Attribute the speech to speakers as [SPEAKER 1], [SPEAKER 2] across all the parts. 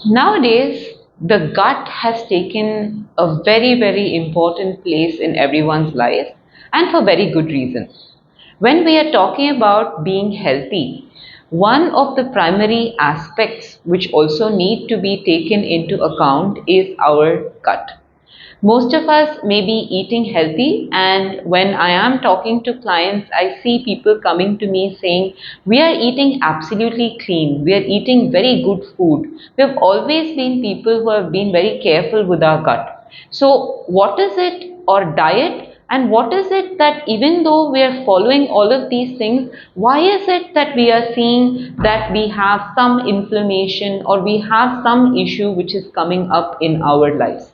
[SPEAKER 1] Nowadays, the gut has taken a very, very important place in everyone's life, and for very good reason. When we are talking about being healthy, one of the primary aspects which also need to be taken into account is our gut. Most of us may be eating healthy, and when I am talking to clients, I see people coming to me saying, we are eating absolutely clean, we are eating very good food. We have always been people who have been very careful with our gut. So, what is it, or diet? And what is it that even though we are following all of these things, why is it that we are seeing that we have some inflammation or we have some issue which is coming up in our lives?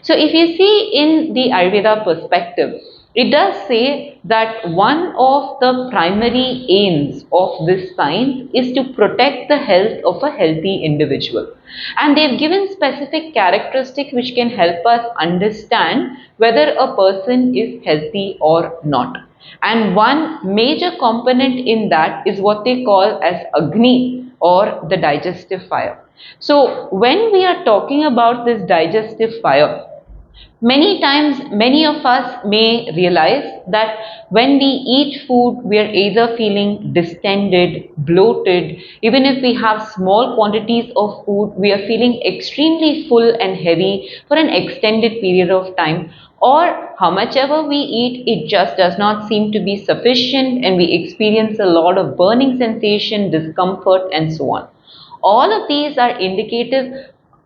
[SPEAKER 1] So if you see in the Ayurveda perspective, it does say that one of the primary aims of this science is to protect the health of a healthy individual. And they've given specific characteristics which can help us understand whether a person is healthy or not. And one major component in that is what they call as Agni, or the digestive fire. So when we are talking about this digestive fire, many times, many of us may realize that when we eat food, we are either feeling distended, bloated. Even if we have small quantities of food, we are feeling extremely full and heavy for an extended period of time. Or how much ever we eat, it just does not seem to be sufficient, and we experience a lot of burning sensation, discomfort, and so on. All of these are indicative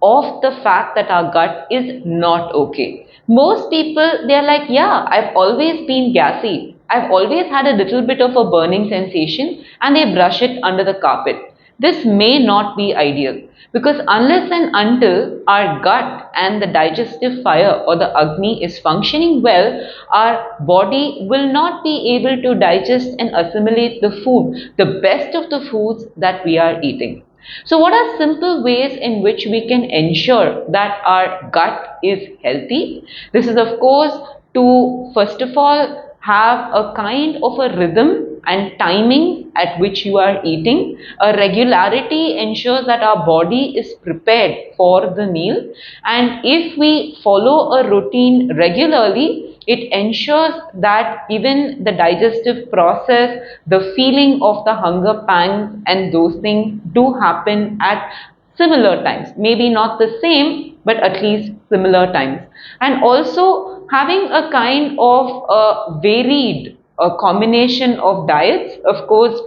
[SPEAKER 1] of the fact that our gut is not okay. Most people, they're like, yeah, I've always been gassy. I've always had a little bit of a burning sensation, and they brush it under the carpet. This may not be ideal, because unless and until our gut and the digestive fire or the Agni is functioning well, our body will not be able to digest and assimilate the food, the best of the foods that we are eating. So what are simple ways in which we can ensure that our gut is healthy? This is of course to first of all have a kind of a rhythm and timing at which you are eating. A regularity ensures that our body is prepared for the meal, and if we follow a routine regularly, it ensures that even the digestive process, the feeling of the hunger pangs and those things do happen at similar times. Maybe not the same, but at least similar times. And also having a kind of a varied a combination of diets, of course,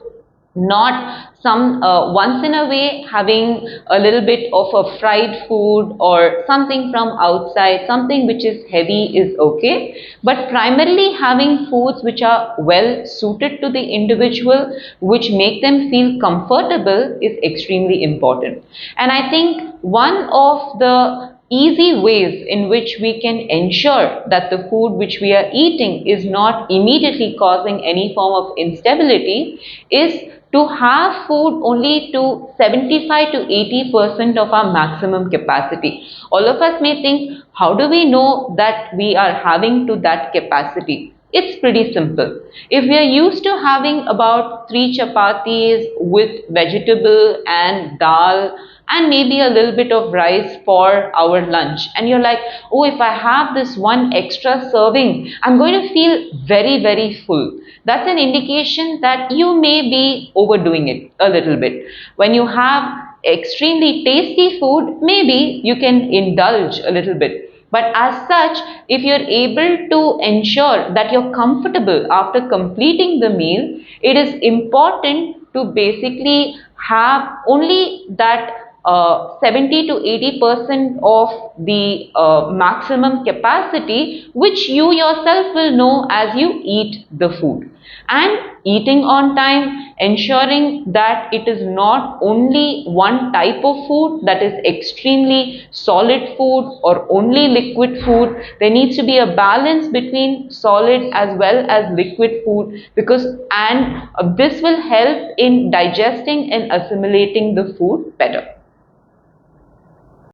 [SPEAKER 1] not some once in a way having a little bit of a fried food or something from outside, something which is heavy is okay, but primarily having foods which are well suited to the individual, which make them feel comfortable, is extremely important. And I think one of the easy ways in which we can ensure that the food which we are eating is not immediately causing any form of instability is to have food only to 75 to 80% of our maximum capacity. All of us may think, how do we know that we are having to that capacity? It's pretty simple. If we are used to having about 3 chapatis with vegetable and dal and maybe a little bit of rice for our lunch, and you're like, oh, if I have this one extra serving, I'm going to feel very, very full. That's an indication that you may be overdoing it a little bit. When you have extremely tasty food, maybe you can indulge a little bit. But as such, if you're able to ensure that you're comfortable after completing the meal, it is important to basically have only that 70 to 80% of the maximum capacity, which you yourself will know as you eat the food. And eating on time, ensuring that it is not only one type of food, that is extremely solid food or only liquid food. There needs to be a balance between solid as well as liquid food, because this will help in digesting and assimilating the food better.